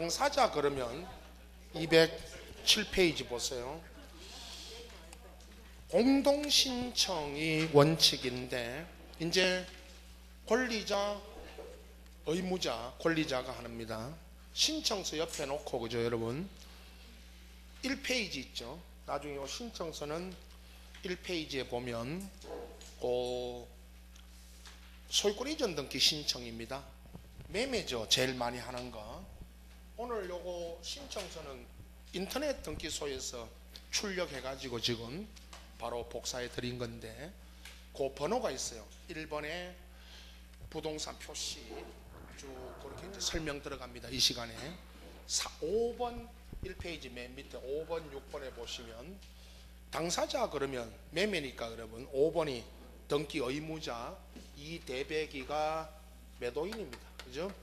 당사자 그러면 207페이지 보세요. 공동신청이 원칙인데 이제 권리자, 의무자, 권리자가 합니다. 신청서 옆에 놓고 그죠 여러분? 1페이지 있죠. 나중에 이 신청서는 1페이지에 보면 소유권 이전 등기 신청입니다. 매매죠. 제일 많이 하는 거. 오늘 요거 신청서는 인터넷 등기소에서 출력해가지고 지금 바로 복사해 드린 건데 그 번호가 있어요. 1번에 부동산 표시 쭉 그렇게 이제 설명 들어갑니다. 이 시간에 5번 1페이지 맨 밑에 5번 6번에 보시면 당사자 그러면 매매니까 여러분 5번이 등기 의무자, 이 대배기가 매도인입니다. 그죠?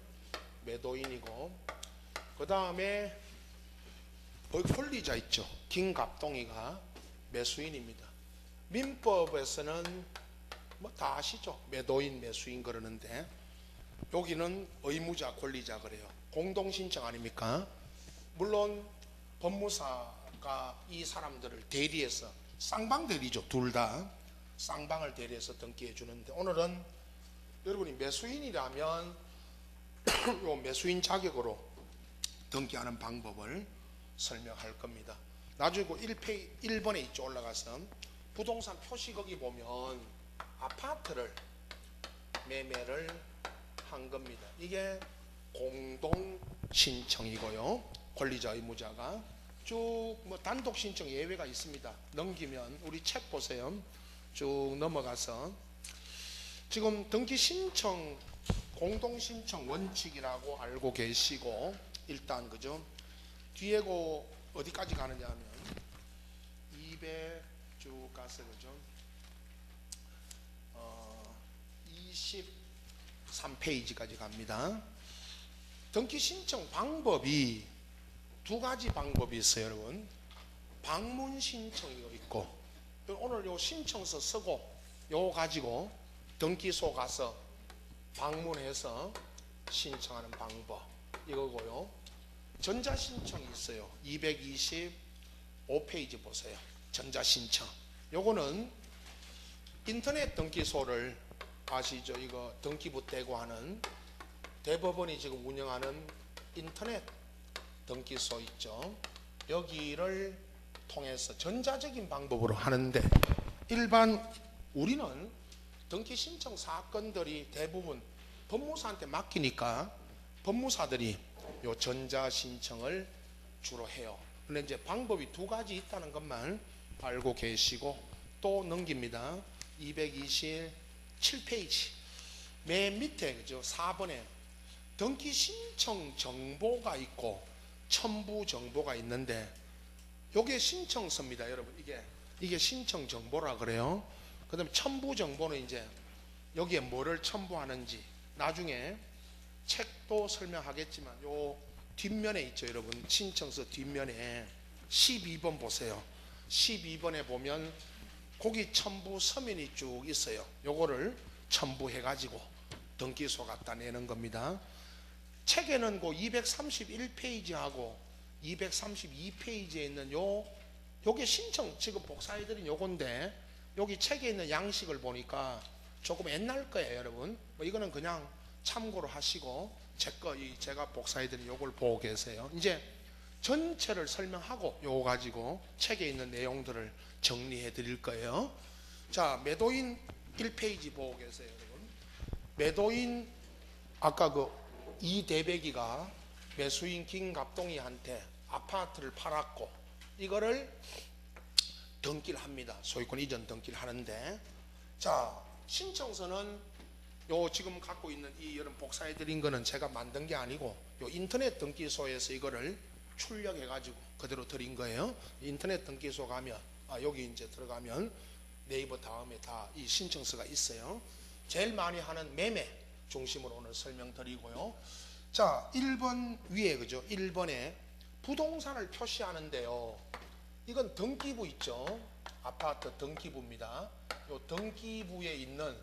매도인이고 그 다음에 권리자 있죠. 김갑동이가 매수인입니다. 민법에서는 뭐 다 아시죠. 매도인, 매수인 그러는데 여기는 의무자, 권리자 그래요. 공동신청 아닙니까? 물론 법무사가 이 사람들을 대리해서 쌍방 대리죠. 둘 다 쌍방을 대리해서 등기해 주는데 오늘은 여러분이 매수인이라면 요 매수인 자격으로 등기하는 방법을 설명할 겁니다. 나중에 1번에 있죠. 올라가서 부동산 표시 거기 보면 아파트를 매매를 한 겁니다. 이게 공동 신청이고요. 권리자 의무자가 쭉 뭐 단독 신청 예외가 있습니다. 넘기면 우리 책 보세요. 쭉 넘어가서 지금 등기 신청 공동 신청 원칙이라고 알고 계시고 일단 그죠? 뒤에 고 어디까지 가느냐 하면 200 쭉 가서 그죠? 23페이지까지 갑니다. 등기 신청 방법이 두 가지 방법이 있어요, 여러분. 방문 신청이 있고 오늘 요 신청서 쓰고 요 가지고 등기소 가서 방문해서 신청하는 방법 이거고요. 전자신청이 있어요. 225페이지 보세요. 전자신청. 요거는 인터넷 등기소를 아시죠? 이거 등기부 떼고 하는 대법원이 지금 운영하는 인터넷 등기소 있죠. 여기를 통해서 전자적인 방법으로 하는데 일반 우리는 등기 신청 사건들이 대부분 법무사한테 맡기니까 법무사들이 요 전자 신청을 주로 해요. 근데 이제 방법이 두 가지 있다는 것만 알고 계시고 또 넘깁니다. 227페이지 맨 밑에 그죠? 4번에 등기 신청 정보가 있고 첨부 정보가 있는데 요게 신청서입니다, 여러분. 이게 신청 정보라 그래요. 그다음에 첨부 정보는 이제 여기에 뭐를 첨부하는지 나중에 책도 설명하겠지만 요 뒷면에 있죠, 여러분. 신청서 뒷면에 12번 보세요. 12번에 보면 거기 첨부 서면이 쭉 있어요. 요거를 첨부해 가지고 등기소 갖다 내는 겁니다. 책에는 그 231페이지하고 232페이지에 있는 요게 신청 지금 복사해 드린 요건데 여기 책에 있는 양식을 보니까 조금 옛날 거예요, 여러분. 뭐 이거는 그냥 참고로 하시고 제가 복사해드린 요걸 보고 계세요. 이제 전체를 설명하고 요거 가지고 책에 있는 내용들을 정리해 드릴 거예요. 자, 매도인 1페이지 보고 계세요, 여러분. 매도인 아까 그 이대백이가 매수인 김갑동이한테 아파트를 팔았고 이거를 등기를 합니다. 소유권 이전 등기를 하는데 자, 신청서는 요 지금 갖고 있는 이 여러분 복사해 드린 거는 제가 만든 게 아니고 요 인터넷 등기소에서 이거를 출력해 가지고 그대로 드린 거예요. 인터넷 등기소 가면 여기 이제 들어가면 네이버 다음에 다 이 신청서가 있어요. 제일 많이 하는 매매 중심으로 오늘 설명드리고요. 자, 1번 위에 그죠? 1번에 부동산을 표시하는데요. 이건 등기부 있죠? 아파트 등기부입니다. 요 등기부에 있는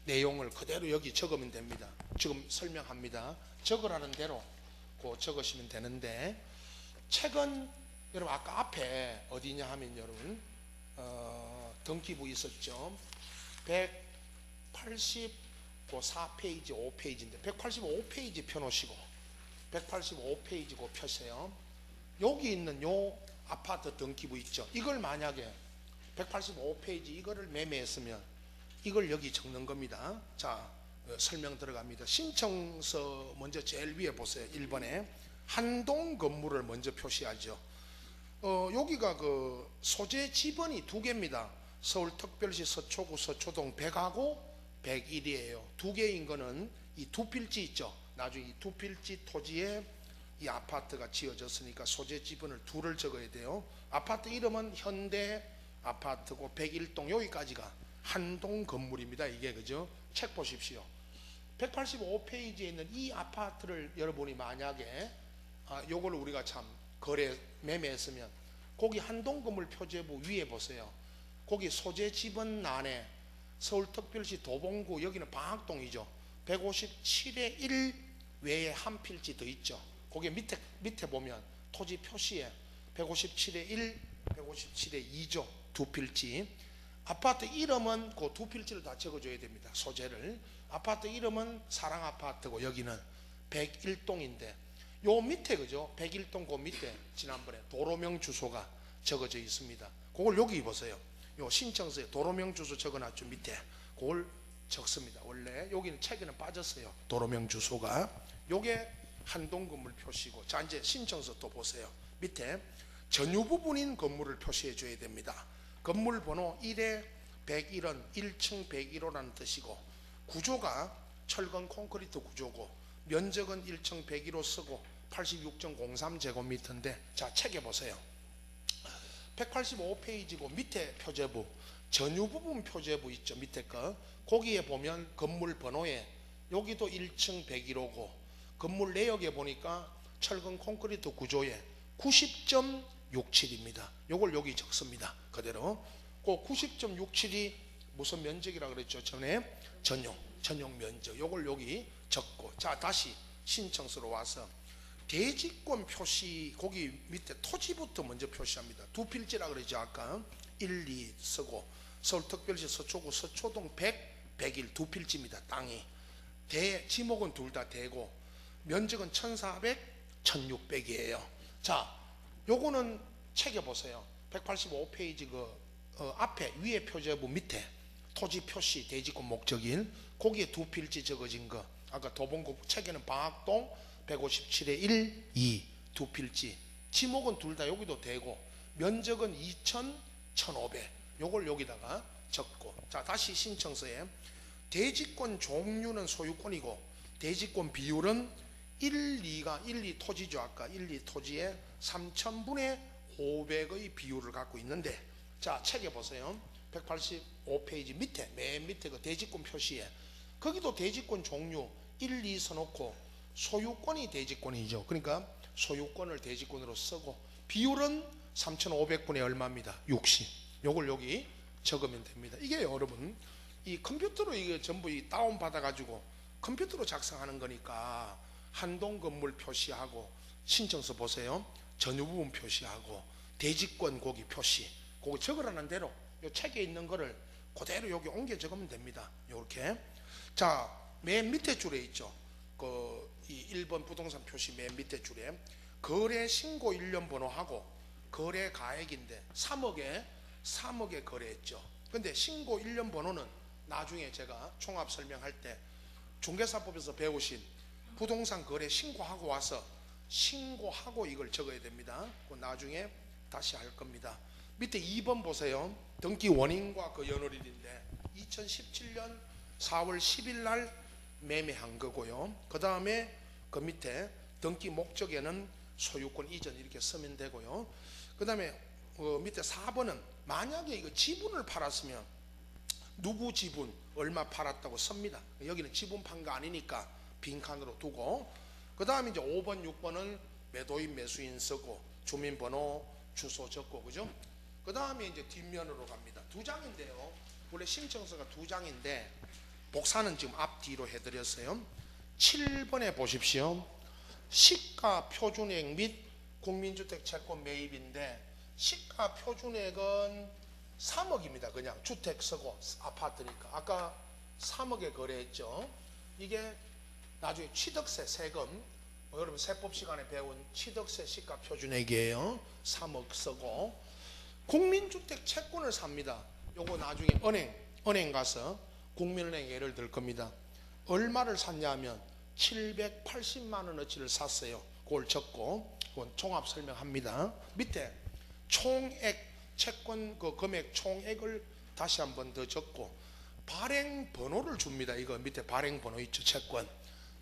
내용을 그대로 여기 적으면 됩니다. 지금 설명합니다. 적으라는 대로 그 적으시면 되는데, 책은 여러분 아까 앞에 어디냐 하면 여러분 등기부 있었죠. 184페이지 5페이지인데 185페이지 펴놓으시고 185페이지고 펴세요. 여기 있는 요 아파트 등기부 있죠. 이걸 만약에 185페이지 이거를 매매했으면 이걸 여기 적는 겁니다. 자, 설명 들어갑니다. 신청서 먼저 제일 위에 보세요. 1번에 한동 건물을 먼저 표시하죠. 여기가 그 소재 지번이 두 개입니다. 서울특별시 서초구 서초동 100하고 101이에요. 두 개인 거는 이 두 필지 있죠. 나중에 이 두 필지 토지에 이 아파트가 지어졌으니까 소재 지번을 둘을 적어야 돼요. 아파트 이름은 현대 아파트고 101동 여기까지가 한동 건물입니다. 이게 그죠? 책 보십시오. 185페이지에 있는 이 아파트를 여러분이 만약에 요걸 우리가 참 거래 매매했으면 거기 한동 건물 표제부 위에 보세요. 거기 소재 지번란에 서울특별시 도봉구 여기는 방학동이죠. 157의 1 외에 한 필지 더 있죠. 거기 밑에 보면 토지 표시에 157의 1, 157의 2죠. 두 필지. 아파트 이름은 그 두 필지를 다 적어줘야 됩니다. 소재를. 아파트 이름은 사랑아파트고 여기는 101동인데 요 밑에 그죠? 101동 그 밑에 지난번에 도로명 주소가 적어져 있습니다. 그걸 여기 보세요. 요 신청서에 도로명 주소 적어놨죠. 밑에 그걸 적습니다. 원래 여기는 책에는 빠졌어요. 도로명 주소가. 요게 한동 건물 표시고. 자, 이제 신청서 또 보세요. 밑에 전유 부분인 건물을 표시해 줘야 됩니다. 건물 번호 1에 101은 1층 101호라는 뜻이고 구조가 철근 콘크리트 구조고 면적은 1층 101호 쓰고 86.03제곱미터인데 자, 책에 보세요. 185페이지고 밑에 표제부 전유 부분 표제부 있죠. 밑에 거 거기에 보면 건물 번호에 여기도 1층 101호고 건물 내역에 보니까 철근 콘크리트 구조에 90.67입니다. 요걸 여기 적습니다. 그대로 그 90.67이 무슨 면적이라 그랬죠? 전에 전용 면적 요걸 여기 적고. 자, 다시 신청서로 와서 대지권 표시 거기 밑에 토지부터 먼저 표시합니다. 두 필지라 그랬죠. 아까 1, 2 쓰고 서울특별시 서초구 서초동 100, 101 두 필지입니다. 땅이 지목은 둘 다 되고 면적은 1400, 1600이에요. 자, 요거는 책에 보세요. 185페이지 앞에 위에 표제부 밑에 토지 표시 대지권 목적인 거기에 두 필지 적어진 거 아까 도봉구 책에는 방학동 157의 1, 2 두 필지 지목은 둘 다 여기도 되고 면적은 2000, 1500 요걸 여기다가 적고. 자, 다시 신청서에 대지권 종류는 소유권이고 대지권 비율은 1, 2가 1, 2 토지죠. 아까 1, 2 토지에 3000분의 500의 비율을 갖고 있는데 자, 책에 보세요. 185페이지 밑에 맨 밑에 그 대지권 표시에 거기도 대지권 종류 1, 2 써놓고 소유권이 대지권이죠. 그러니까 소유권을 대지권으로 쓰고 비율은 3500분의 얼마입니다. 60. 요걸 여기 적으면 됩니다. 이게 여러분 이 컴퓨터로 이게 전부 이 다운 받아 가지고 컴퓨터로 작성하는 거니까 한동 건물 표시하고 신청서 보세요. 전유 부분 표시하고 대지권 거기 표시 그거 적으라는 대로 요 책에 있는 거를 그대로 여기 옮겨 적으면 됩니다. 요렇게. 자, 맨 밑에 줄에 있죠. 이 1번 부동산 표시 맨 밑에 줄에 거래 신고 1년 번호하고 거래 가액인데 3억에 거래했죠. 근데 신고 1년 번호는 나중에 제가 종합 설명할 때 중개사법에서 배우신 부동산 거래 신고하고 와서 신고하고 이걸 적어야 됩니다. 나중에 다시 할 겁니다. 밑에 2번 보세요. 등기 원인과 그 연월일인데 2017년 4월 10일 날 매매한 거고요. 그 다음에 그 밑에 등기 목적에는 소유권 이전 이렇게 쓰면 되고요. 그 다음에 밑에 4번은 만약에 이거 지분을 팔았으면 누구 지분 얼마 팔았다고 씁니다. 여기는 지분 판 거 아니니까 빈칸으로 두고 그 다음에 이제 5번 6번은 매도인 매수인 쓰고 주민번호 주소 적고 그죠. 그 다음에 이제 뒷면으로 갑니다. 두 장인데요. 원래 신청서가 두 장인데 복사는 지금 앞뒤로 해드렸어요. 7번에 보십시오. 시가 표준액 및 국민주택 채권 매입인데 시가 표준액은 3억입니다. 그냥 주택 쓰고 아파트니까. 아까 3억에 거래했죠. 이게 나중에 취득세 세금, 여러분 세법 시간에 배운 취득세 시가 표준액이에요. 3억 쓰고 국민주택 채권을 삽니다. 요거 나중에 은행 가서 국민은행 예를 들 겁니다. 얼마를 샀냐면 780만 원어치를 샀어요. 그걸 적고 그건 종합 설명합니다. 밑에 총액 채권 그 금액 총액을 다시 한번 더 적고 발행 번호를 줍니다. 이거 밑에 발행 번호 있죠.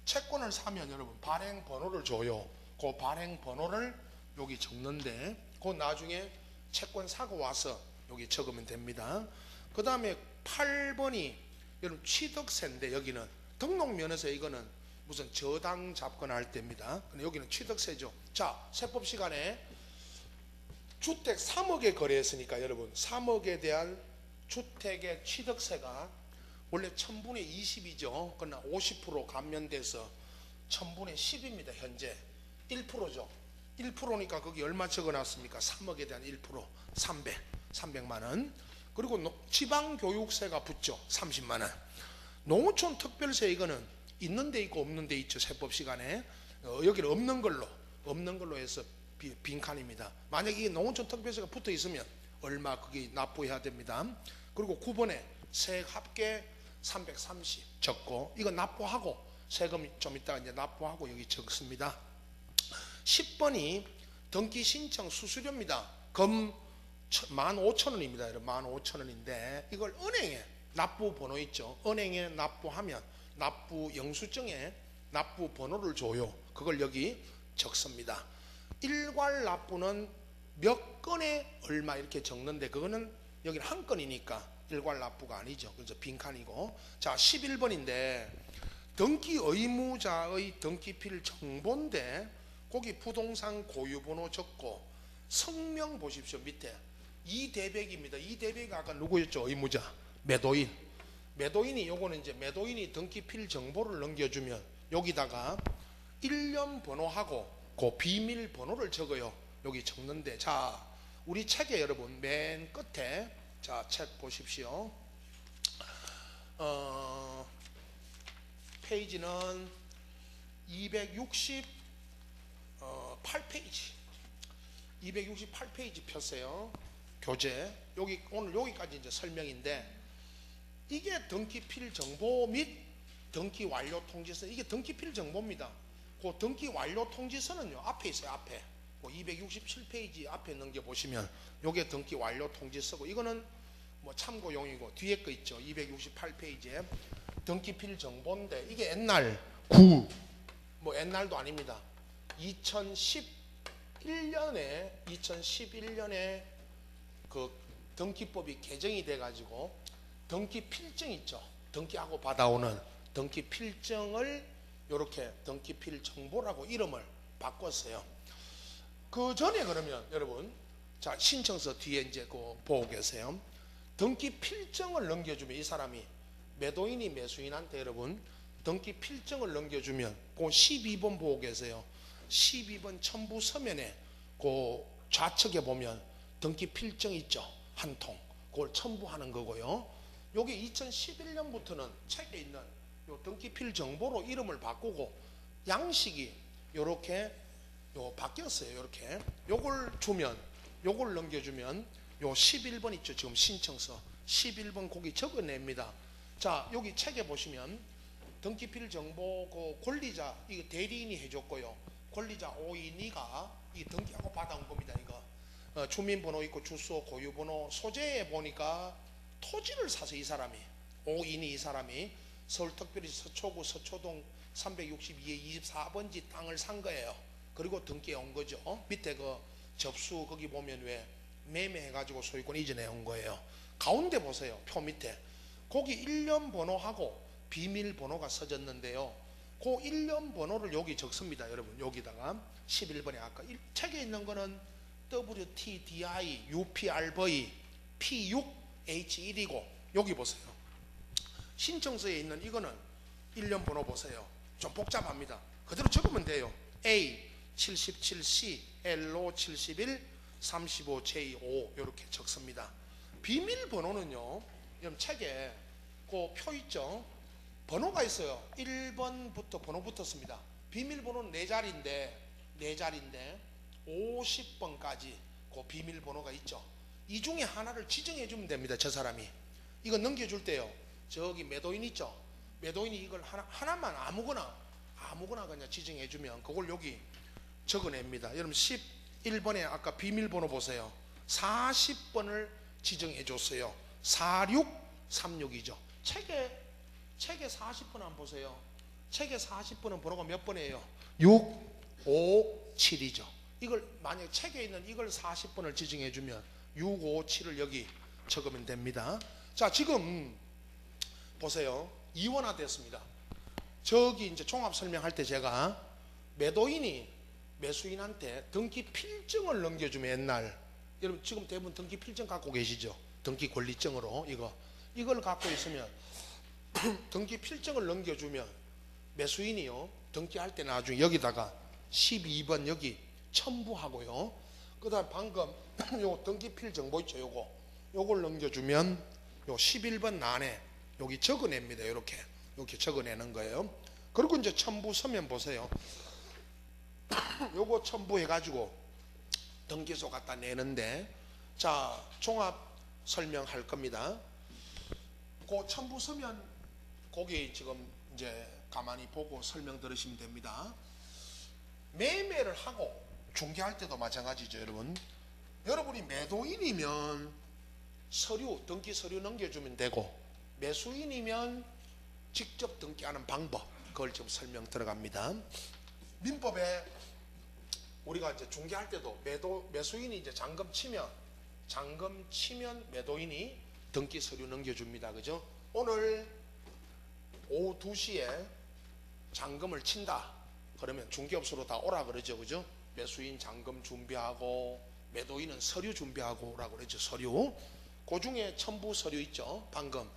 채권을 사면 여러분 발행 번호를 줘요. 그 발행 번호를 여기 적는데 그 나중에 채권 사고 와서 여기 적으면 됩니다. 그 다음에 8번이 여러분 취득세인데 여기는 등록면에서 이거는 무슨 저당 잡거나 할 때입니다. 근데 여기는 취득세죠. 자, 세법 시간에 주택 3억에 거래했으니까 여러분 3억에 대한 주택의 취득세가 원래 1000분의 20이죠. 그러나 50% 감면돼서 1000분의 10입니다. 현재 1%죠. 1%니까 거기 얼마 적어놨습니까? 3억에 대한 1% 300만 원. 그리고 지방교육세가 붙죠. 30만 원. 농어촌 특별세 이거는 있는 데 있고 없는 데 있죠. 세법 시간에 여기는 없는 걸로 해서 빈칸입니다. 만약에 이게 농어촌 특별세가 붙어 있으면 얼마 그게 납부해야 됩니다. 그리고 9번에 세액 합계 330 적고 이거 납부하고 세금 좀 이따가 이제 납부하고 여기 적습니다. 10번이 등기 신청 수수료입니다. 금 15,000원입니다. 여러분 15,000원인데 이걸 은행에 납부 번호 있죠. 은행에 납부하면 납부 영수증에 납부 번호를 줘요. 그걸 여기 적습니다. 일괄 납부는 몇 건에 얼마 이렇게 적는데 그거는 여기는 한 건이니까 일괄 납부가 아니죠. 그래서 빈칸이고. 자, 11번인데 등기 의무자의 등기필 정보인데 거기 부동산 고유번호 적고 성명 보십시오. 밑에 이대백입니다. 이대백이 아까 누구였죠? 의무자 매도인이 요거는 이제 매도인이 등기필 정보를 넘겨주면 여기다가 1년 번호하고 그 비밀 번호를 적어요. 여기 적는데 자 우리 책에 여러분 맨 끝에 자 책 보십시오. 페이지는 268페이지 폈어요. 교재 여기 오늘 여기까지 이제 설명인데 이게 등기필 정보 및 등기 완료 통지서 이게 등기필 정보입니다. 그 등기 완료 통지서는요 앞에 있어요. 앞에 267페이지 앞에 넘겨보시면 요게 등기 완료 통지서고 이거는 뭐 참고용이고 뒤에 거 있죠. 268페이지에 등기필 정보인데 이게 옛날 뭐 옛날도 아닙니다. 2011년에 그 등기법이 개정이 돼 가지고 등기필증 있죠. 등기하고 받아오는 등기필증을 이렇게 등기필 정보라고 이름을 바꿨어요. 그 전에 그러면 여러분 자 신청서 뒤에 이제 그 보고 계세요. 등기필증을 넘겨주면 이 사람이 매도인이 매수인한테 여러분 등기필증을 넘겨주면 그 12번 보고 계세요. 12번 첨부 서면에 그 좌측에 보면 등기필증 있죠. 한 통. 그걸 첨부하는 거고요. 여기 2011년부터는 책에 있는 요 등기필 정보로 이름을 바꾸고 양식이 요렇게 바뀌었어요. 요렇게 요걸 주면 요걸 넘겨주면 요 11번 있죠. 지금 신청서 11번 거기 적어냅니다. 자 여기 책에 보시면 등기필 정보 그 권리자 이거 대리인이 해줬고요. 권리자 오인이가 이 등기하고 받아온 겁니다. 이거 주민번호 있고 주소 고유번호 소재에 보니까 토지를 사서 이 사람이 오인이 이 사람이 서울특별시 서초구 서초동 362에 24번지 땅을 산 거예요. 그리고 등기해 온 거죠. 밑에 그 접수 거기 보면 왜 매매해가지고 소유권 이전해 온 거예요. 가운데 보세요. 표 밑에 거기 1년 번호하고 비밀번호가 써졌는데요. 그 1년 번호를 여기 적습니다. 여러분 여기다가 11번에 아까 책에 있는 거는 WTDI UPRV P6H1이고 여기 보세요. 신청서에 있는 이거는 1년 번호 보세요. 좀 복잡합니다. 그대로 적으면 돼요. A 77C LO 71 35J5 이렇게 적습니다. 비밀번호는요, 여러분 책에 그 표 있죠? 번호가 있어요. 1번부터 번호 붙었습니다. 비밀번호는 4자리인데 50번까지 그 비밀번호가 있죠. 이 중에 하나를 지정해 주면 됩니다. 저 사람이 이거 넘겨줄 때요, 저기 매도인 있죠? 매도인이 이걸 하나만 아무거나 그냥 지정해 주면 그걸 여기 적어냅니다. 여러분 11번에 아까 비밀번호 보세요. 40번을 지정해 줬어요. 4636이죠. 책에 40번 한번 보세요. 책에 40번은 번호가 몇 번이에요? 6, 5, 7이죠. 이걸 만약 책에 있는 이걸 40번을 지정해 주면 6, 5, 7을 여기 적으면 됩니다. 자, 지금 보세요. 이원화 됐습니다. 저기 이제 종합 설명할 때 제가 매도인이 매수인한테 등기 필증을 넘겨주면, 옛날 여러분 지금 대부분 등기 필증 갖고 계시죠? 등기 권리증으로 이걸 갖고 있으면 등기 필증을 넘겨주면 매수인이요, 등기할 때 나중에 여기다가 12번 여기 첨부하고요, 그 다음 방금 요 등기 필정보 있죠? 요걸 넘겨주면 요 11번 안에 여기 적어냅니다. 이렇게 적어내는 거예요. 그리고 이제 첨부 서면 보세요. 요거 첨부해 가지고 등기소 갖다 내는데, 자, 종합 설명할 겁니다. 그 첨부 서면 거기 지금 이제 가만히 보고 설명 들으시면 됩니다. 매매를 하고 중개할 때도 마찬가지죠. 여러분이 매도인이면 등기 서류 넘겨주면 되고, 매수인이면 직접 등기하는 방법, 그걸 좀 설명 들어갑니다. 민법에 우리가 이제 중개할 때도 매수인이 이제 잔금 치면 매도인이 등기 서류 넘겨줍니다. 그죠? 오늘 오후 2시에 잔금을 친다 그러면 중개업소로 다 오라 그러죠. 그죠? 매수인 잔금 준비하고 매도인은 서류 준비하고 오라고 그러죠. 서류. 그 중에 첨부 서류 있죠. 방금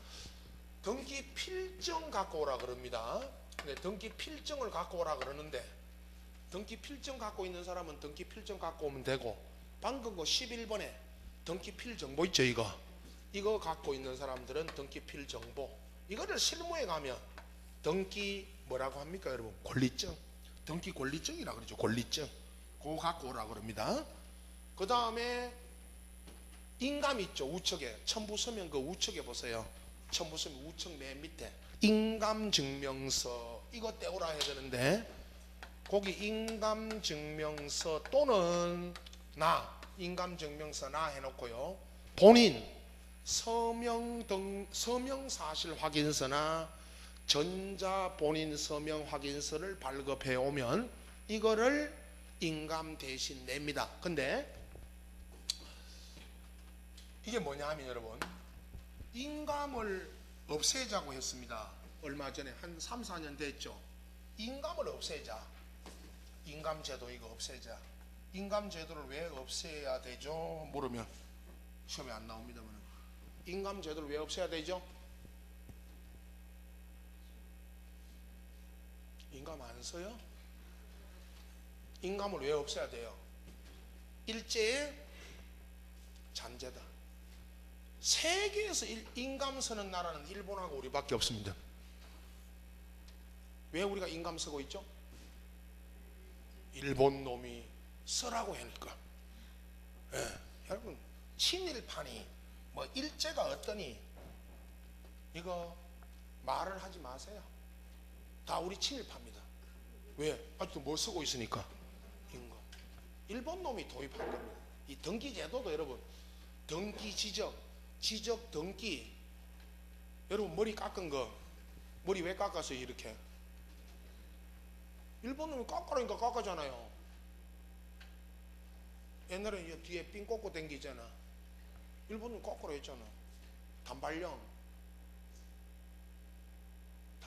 등기 필증 갖고 오라 그럽니다. 근데 등기 필증을 갖고 오라 그러는데, 등기 필증 갖고 있는 사람은 등기 필증 갖고 오면 되고, 방금 그 11번에 등기 필정보 있죠? 이거 갖고 있는 사람들은 등기 필정보, 이거를 실무에 가면 등기 뭐라고 합니까 여러분? 권리증. 등기 권리증이라 그러죠. 권리증. 그거 갖고 오라 그럽니다. 그 다음에 인감 있죠? 우측에 첨부 서면 그 우측에 보세요. 첨부 서면 우측 맨 밑에 인감증명서 이거 떼오라 해야 되는데, 거기 인감증명서 또는 인감증명서 해놓고요, 본인 서명사실 확인서나 전자본인 서명 확인서를 발급해 오면 이거를 인감 대신 냅니다. 근데 이게 뭐냐 하면 여러분, 인감을 없애자고 했습니다. 얼마 전에 한 3, 4년 됐죠. 인감을 없애자. 인감제도 이거 없애자. 인감제도를 왜 없애야 되죠? 물으면 시험에 안 나옵니다만, 인감제도를 왜 없애야 되죠? 인감 안 써요? 인감을 왜 없애야 돼요? 일제의 잔재다. 세계에서 인감 쓰는 나라는 일본하고 우리밖에 없습니다. 왜 우리가 인감 쓰고 있죠? 일본 놈이 쓰라고 하니까. 여러분 친일파니 뭐 일제가 어떠니 이거 말을 하지 마세요. 다 우리 친일파입니다. 왜? 아직도 뭐 쓰고 있으니까. 인감. 일본 놈이 도입한 겁니다. 이 등기 제도도 여러분, 등기 지적 등기, 여러분 머리 깎은 거 머리 왜 깎았어요? 이렇게 일본 놈이 깎으라니까 깎아잖아요. 옛날에 이 뒤에 핀 꽂고 댕기잖아. 일본 놈이 깎으라 했잖아. 단발령은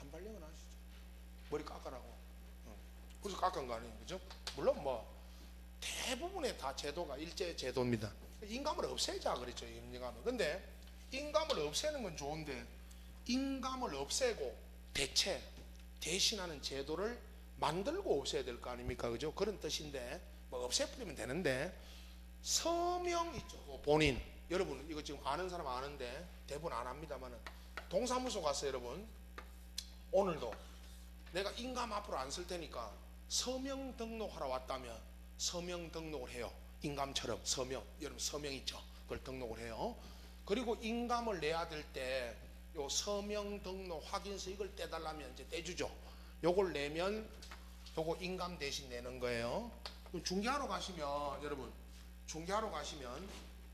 아시죠? 머리 깎으라고. 그래서 깎은 거 아니에요, 그죠? 물론 뭐 대부분의 다 제도가 일제 제도입니다. 인감을 없애자 그랬죠, 인감을. 근데 인감을 없애는 건 좋은데, 인감을 없애고 대신하는 제도를 만들고 없애야 될 거 아닙니까? 그죠? 그런 뜻인데 뭐 없애버리면 되는데 서명 있죠. 본인. 여러분 이거 지금 아는 사람 아는데 대부분 안 합니다만은 동사무소 가서 여러분 오늘도 내가 인감 앞으로 안 쓸 테니까 서명 등록하러 왔다면 서명 등록을 해요. 인감처럼 서명. 여러분 서명 있죠. 그걸 등록을 해요. 그리고 인감을 내야 될 때 요 서명 등록 확인서 이걸 떼달라면 이제 떼주죠. 요걸 내면 요거 인감 대신 내는 거예요. 중개하러 가시면 여러분 중개하러 가시면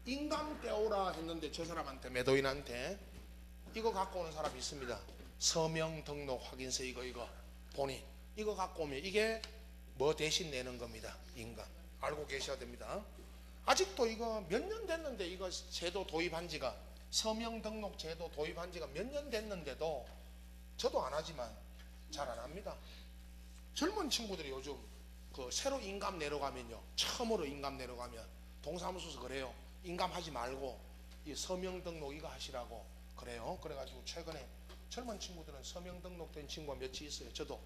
인감 떼오라 했는데 저 사람한테 매도인한테 이거 갖고 오는 사람이 있습니다. 서명 등록 확인서 이거 본인 이거 갖고 오면 이게 뭐 대신 내는 겁니다. 인감. 알고 계셔야 됩니다. 아직도 이거 몇 년 됐는데 이거 제도 도입한 지가 서명 등록 제도 도입한 지가 몇 년 됐는데도 저도 안 하지만 잘 안 합니다. 젊은 친구들이 요즘 그 새로 인감 내려가면요 처음으로 인감 내려가면 동사무소에서 그래요. 인감하지 말고 이 서명 등록 이거 하시라고 그래요. 그래가지고 최근에 젊은 친구들은 서명 등록된 친구가 몇이 있어요. 저도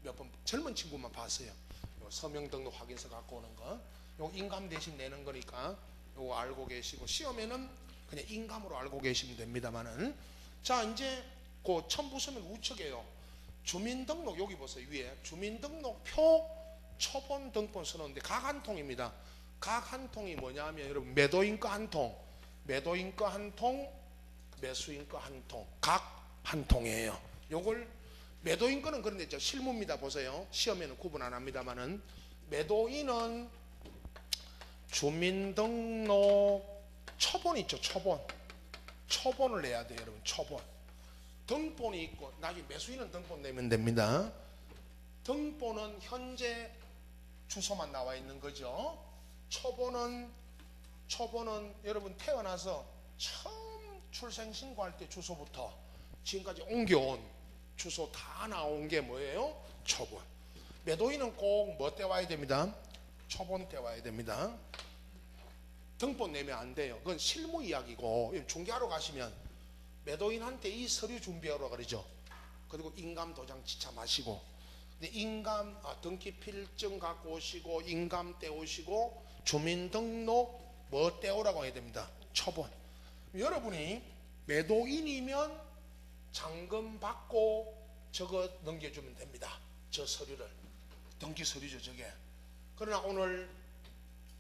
몇 번 젊은 친구만 봤어요. 요 서명 등록 확인서 갖고 오는 거, 요 인감 대신 내는 거니까 요거 알고 계시고 시험에는 그냥 인감으로 알고 계시면 됩니다만은 자 이제 그 첨부 서면 우측에요. 주민등록 여기 보세요. 위에 주민등록표 초본 등본 써놓는데 각 한 통입니다. 각 한 통이 뭐냐면 여러분 매도인 거 한 통, 매도인 거 한 통, 매수인 거 한 통, 각 한 통이에요. 요걸 매도인 거는 그런데 저 실무입니다. 보세요. 시험에는 구분 안 합니다만은 매도인은 주민등록 초본 있죠. 초본을 내야 돼요. 여러분 초본. 등본이 있고 나중에 매수인은 등본 내면 됩니다. 등본은 현재 주소만 나와 있는 거죠. 초본은 여러분 태어나서 처음 출생 신고할 때 주소부터 지금까지 옮겨온 주소 다 나온 게 뭐예요? 초본. 매도인은 꼭 뭐 떼와야 됩니다. 초본 떼와야 됩니다. 등본 내면 안 돼요. 그건 실무 이야기고 중개하러 가시면 매도인한테 이 서류 준비하러 그러죠. 그리고 인감 도장 지참하시고 근데 인감 등기 필증 갖고 오시고 인감 떼오시고 주민등록 뭐 떼오라고 해야 됩니다. 초본. 여러분이 매도인이면 잔금 받고 저거 넘겨주면 됩니다. 저 서류를 등기 서류죠 저게. 그러나 오늘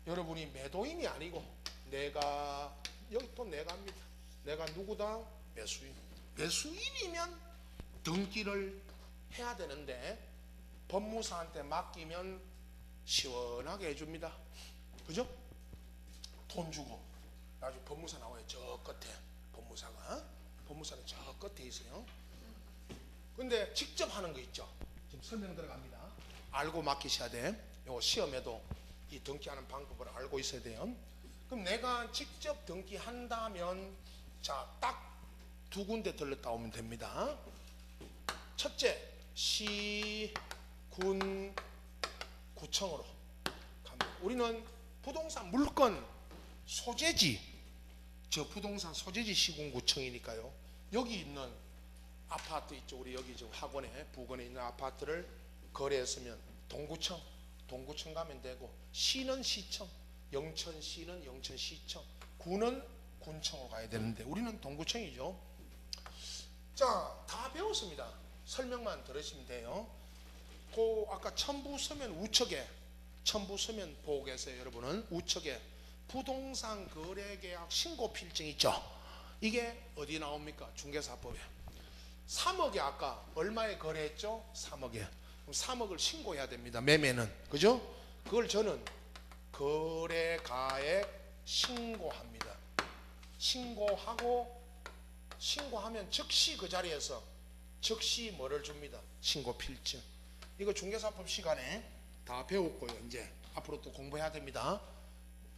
여러분이 매도인이 아니고 내가 여기 또 내가 합니다. 내가 누구다? 매수인. 매수인이면 등기를 해야 되는데 법무사한테 맡기면 시원하게 해줍니다. 그죠? 돈 주고 나중에 법무사 나와요. 저 끝에 법무사는 저 끝에 있어요. 근데 직접 하는 거 있죠. 지금 설명 들어갑니다. 알고 맡기셔야 돼. 요 시험에도 이 등기하는 방법을 알고 있어야 돼요. 그럼 내가 직접 등기한다면 자, 딱 두 군데 들렀다 오면 됩니다. 첫째, 시, 군, 구청으로 갑니다. 우리는 부동산 물건 소재지, 저 부동산 소재지 시군구청이니까요. 여기 있는 아파트 있죠. 우리 여기 지금 학원에 부근에 있는 아파트를 거래했으면 동구청 가면 되고, 시는 시청, 영천시는 영천시청, 군은 군청으로 가야 되는데 우리는 동구청이죠. 자, 다 배웠습니다. 설명만 들으시면 돼요. 그 아까 첨부 서면 우측에 첨부 서면 보고 계세요. 여러분은 우측에 부동산 거래계약 신고 필증 있죠. 이게 어디 나옵니까? 중개사법에 3억에 아까 얼마에 거래했죠? 3억에. 그럼 3억을 신고해야 됩니다. 매매는. 그죠? 그걸 저는 거래가액 신고합니다. 신고하면 즉시 그 자리에서 즉시 뭐를 줍니다. 신고 필증. 이거 중개사법 시간에 다 배웠고요. 이제 앞으로 또 공부해야 됩니다.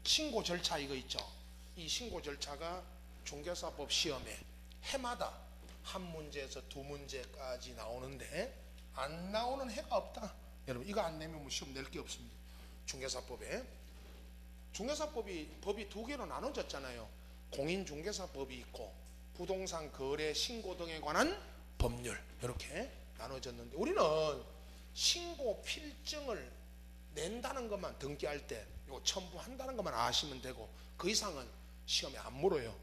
신고 절차 이거 있죠. 이 신고 절차가 중개사법 시험에 해마다 한 문제에서 두 문제까지 나오는데 안 나오는 해가 없다. 여러분 이거 안 내면 뭐 시험 낼 게 없습니다. 중개사법에 법이 두 개로 나눠졌잖아요. 공인중개사법이 있고 부동산 거래 신고 등에 관한 법률 이렇게 나눠졌는데 우리는 신고 필증을 낸다는 것만 등기할 때 요 첨부한다는 것만 아시면 되고 그 이상은 시험에 안 물어요.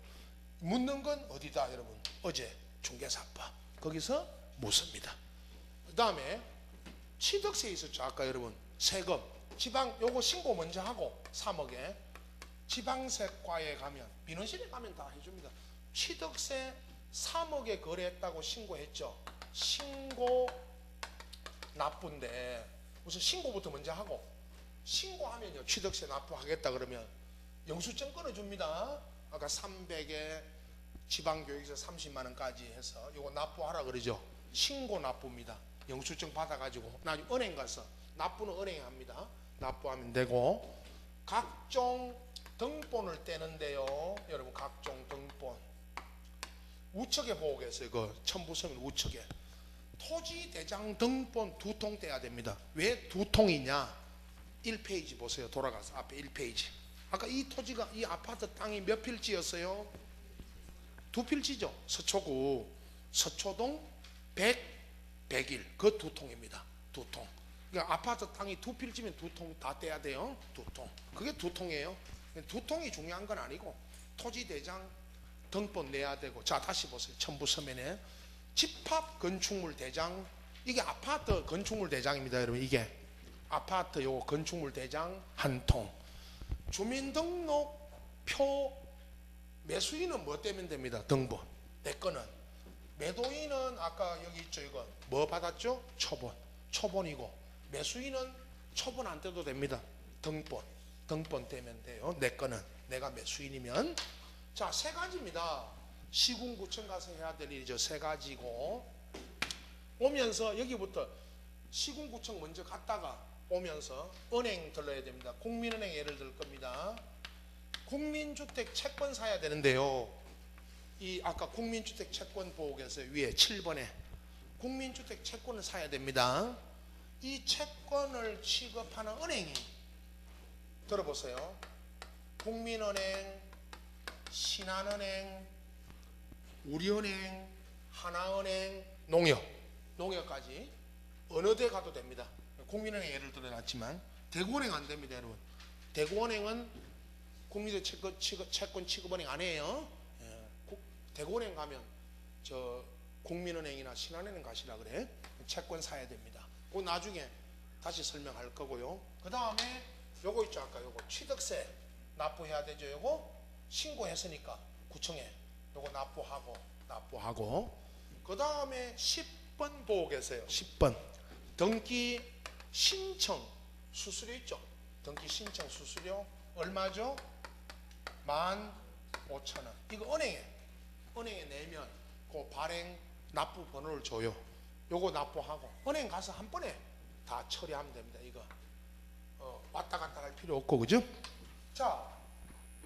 묻는 건 어디다 여러분? 어제 중개사법 거기서 묻습니다. 그 다음에 취득세 있었죠. 아까 여러분 세금 지방 요거 신고 먼저 하고 3억에 지방세과에 가면 민원실에 가면 다 해줍니다. 취득세 3억에 거래했다고 신고했죠. 신고 납부인데 우선 신고부터 먼저 하고 신고하면요 취득세 납부하겠다 그러면 영수증 끊어줍니다. 아까 300에 지방교육세 30만원까지 해서 이거 납부하라 그러죠. 신고 납부입니다. 영수증 받아가지고 나중에 은행 가서 납부는 은행에 합니다. 납부하면 되고 각종 등본을 떼는데요 여러분 각종 등본 우측에 보고 계세요. 그 첨부서면 우측에 토지대장 등본 2통 떼야 됩니다. 왜 2통이냐 1페이지 보세요. 돌아가서 앞에 1페이지 아까 이 토지가 이 아파트 땅이 몇 필지였어요? 2필지죠. 서초구 서초동 100일 그 2통입니다. 2통 그러니까 아파트 땅이 2필지면 2통 다 떼야 돼요. 2통 그게 2통이에요. 2통이 중요한 건 아니고 토지대장 등본 내야 되고 자 다시 보세요. 첨부서면에 집합건축물 대장 이게 아파트 건축물 대장입니다. 여러분 이게 아파트 요 건축물 대장 한 통 주민등록표 매수인은 뭐 떼면 됩니다. 등본 내 거는 매도인은 아까 여기 있죠. 이거 뭐 받았죠? 초본이고 매수인은 초본 안 떼도 됩니다. 등본 떼면 돼요. 내 거는 내가 매수인이면 자 3가지입니다. 시군구청 가서 해야 될 일이죠. 3가지고 오면서 여기부터 시군구청 먼저 갔다가 오면서 은행 들러야 됩니다. 국민은행 예를 들 겁니다. 국민주택 채권 사야 되는데요. 이 아까 국민주택 채권 보고 계세요. 위에 7번에 국민주택 채권을 사야 됩니다. 이 채권을 취급하는 은행이 들어보세요. 국민은행, 신한은행, 우리은행, 하나은행, 농협까지 어느 데 가도 됩니다. 국민은행 예를 들어놨지만 대구은행 안 됩니다. 여러분 대구은행은 국민주택 채권 취급은행 아니에요. 대구은행 가면 저 국민은행이나 신한은행 가시라 그래. 채권 사야 됩니다. 그 나중에 다시 설명할 거고요. 그 다음에 요거 있죠. 아까 요거 취득세 납부해야 되죠. 요거 신고했으니까 구청에 요거 납부하고 그 다음에 10번 보고 계세요. 10번 등기 신청 수수료 있죠. 등기 신청 수수료 얼마죠? 15,000원. 이거 은행에 내면 그 발행 납부 번호를 줘요. 요거 납부하고 은행 가서 한 번에 다 처리하면 됩니다. 이거 왔다 갔다 할 필요 없고 그죠? 자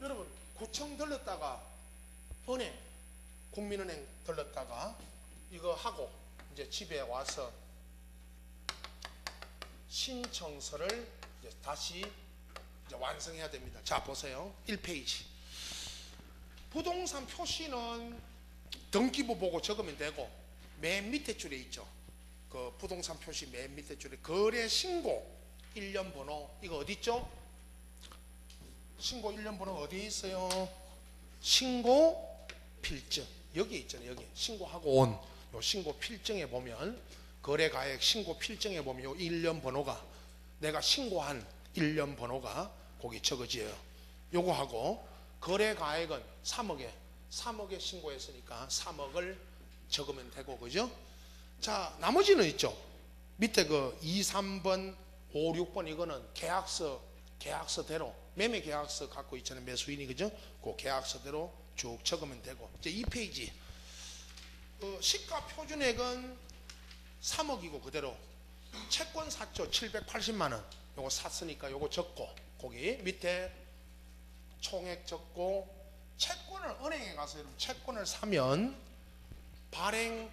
여러분 구청 들렀다가 은행 국민은행 들렀다가 이거 하고 이제 집에 와서 신청서를 이제 다시 이제 완성해야 됩니다. 자 보세요. 1페이지 부동산 표시는 등기부 보고 적으면 되고 맨 밑에 줄에 있죠. 그 부동산 표시 맨 밑에 줄에 거래 신고 1년 번호 이거 어디 있죠? 신고 1년 번호 어디에 있어요? 신고 필증 여기 있잖아요. 여기 신고하고 온 요 신고 필증에 보면 거래가액 신고 필증에 보면 요 1년 번호가 내가 신고한 1년 번호가 거기 적어져요. 요거 하고 거래가액은 3억에 신고했으니까 3억을 적으면 되고 그죠? 자 나머지는 있죠. 밑에 그 2, 3번 5, 6번 이거는 계약서대로 매매 계약서 갖고 있잖아요. 매수인이 그죠? 그 계약서대로 쭉 적으면 되고 이제 2페이지 시가 표준액은 3억이고 그대로 채권 샀죠. 780만원 요거 샀으니까 요거 적고 거기 밑에 총액 적고 채권을 은행에 가서 여러분 채권을 사면 발행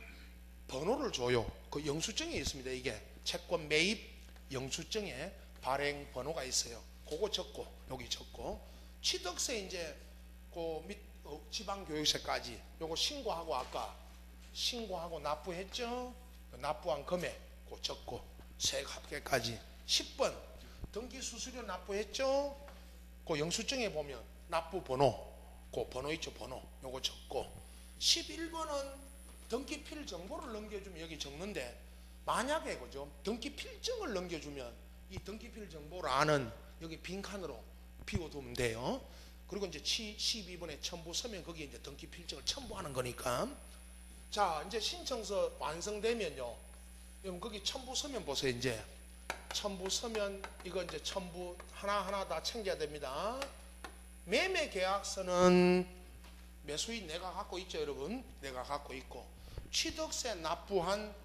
번호를 줘요. 그 영수증에 있습니다. 이게 채권 매입 영수증에 발행 번호가 있어요. 그거 적고 여기 적고 취득세 이제 그 밑 지방교육세까지 요거 신고하고 아까 신고하고 납부했죠. 납부한 금액 그거 적고 세액 합계까지. 10번 등기 수수료 납부했죠? 그 영수증에 보면 납부 번호, 그 번호 있죠, 번호. 요거 적고. 11번은 등기 필 정보를 넘겨주면 여기 적는데, 만약에 그죠, 등기 필증을 넘겨주면 이 등기 필 정보를 아는 여기 빈칸으로 비워두면 돼요. 그리고 이제 12번에 첨부 서면 거기에 이제 등기 필증을 첨부하는 거니까. 자, 이제 신청서 완성되면요, 여러분 거기 첨부 서면 보세요. 이제 첨부 서면, 이거 이제 첨부 하나하나 다 챙겨야 됩니다. 매매 계약서는 매수인 내가 갖고 있죠, 여러분. 내가 갖고 있고, 취득세 납부한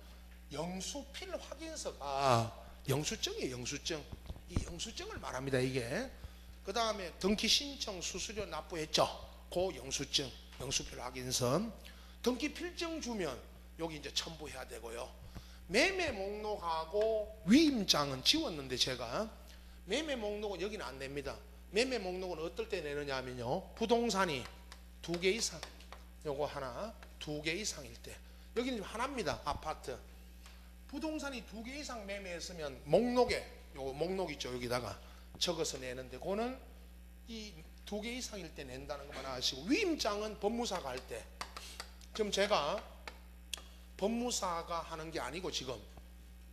영수필 확인서가 영수증이에요. 영수증. 이 영수증을 말합니다, 이게. 그 다음에 등기 신청 수수료 납부했죠, 그 영수증, 영수필 확인서. 등기 필증 주면 여기 이제 첨부해야 되고요. 매매 목록하고 위임장은 지웠는데, 제가 매매 목록은 여기는 안 냅니다. 매매 목록은 어떨 때 내느냐 하면요, 부동산이 2개 이상, 요거 하나, 2개 이상일 때. 여기는 하나입니다. 아파트. 부동산이 2개 이상 매매했으면 목록에, 요거 목록 있죠, 여기다가 적어서 내는데, 그거는 이 2개 이상일 때 낸다는 것만 아시고, 위임장은 법무사가 할 때. 지금 제가 법무사가 하는 게 아니고 지금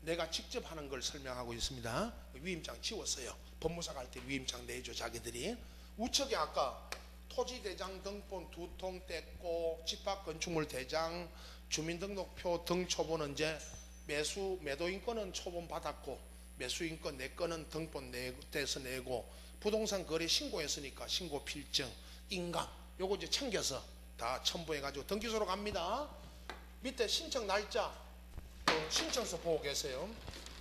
내가 직접 하는 걸 설명하고 있습니다. 위임장 지웠어요. 법무사가 할 때 위임장 내죠, 자기들이. 우측에 아까 토지대장 등본 2통 뗐고, 집합건축물 대장, 주민등록표 등 초본은 이제 매도인권은 초본 받았고, 매수인권 내 거는 등본 떼서 내고, 부동산 거래 신고했으니까 신고 필증, 인감, 요거 이제 챙겨서 다 첨부해가지고 등기소로 갑니다. 밑에 신청 날짜, 신청서 보고 계세요.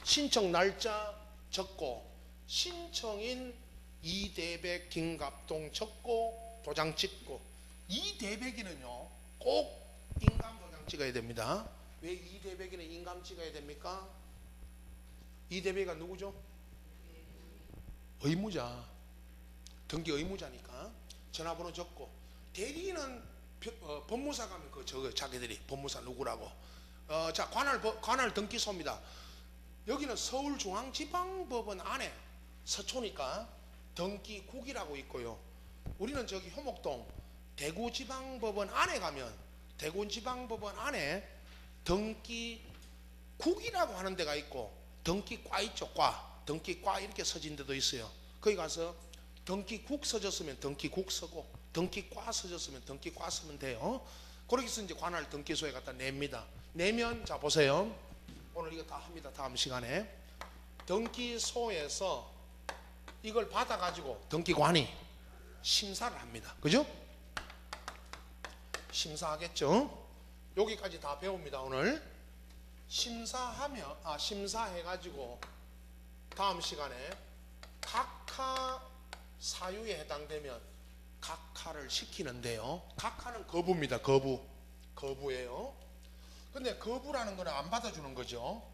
신청 날짜 적고, 신청인 이대백 김갑동 적고 도장 찍고. 이대백이는요 꼭 인감 도장 찍어야 됩니다. 왜 이대백이는 인감 찍어야 됩니까? 이대백이가 누구죠? 의무자. 등기 의무자니까 전화번호 적고. 대리인은 법무사 가면 그 적어요, 자기들이 법무사 누구라고. 자, 관할 등기소입니다. 여기는 서울중앙지방법원 안에 서초니까 등기국이라고 있고요. 우리는 저기 효목동 대구지방법원 안에 가면 대구지방법원 안에 등기국이라고 하는 데가 있고, 등기과 있죠, 과. 등기과 이렇게 서진 데도 있어요. 거기 가서 등기국 서졌으면 등기국 서고, 등기과 서졌으면 등기과 쓰면 돼요. 그렇게 이제 관할 등기소에 갖다 냅니다. 내면, 자 보세요, 오늘 이거 다 합니다. 다음 시간에 등기소에서 이걸 받아가지고 등기관이 심사를 합니다. 그죠? 심사하겠죠? 여기까지 다 배웁니다, 오늘. 심사해가지고 다음 시간에 각하 사유에 해당되면 각하를 시키는데요. 각하는 거부입니다. 거부예요. 근데 거부라는 거는 안 받아주는 거죠.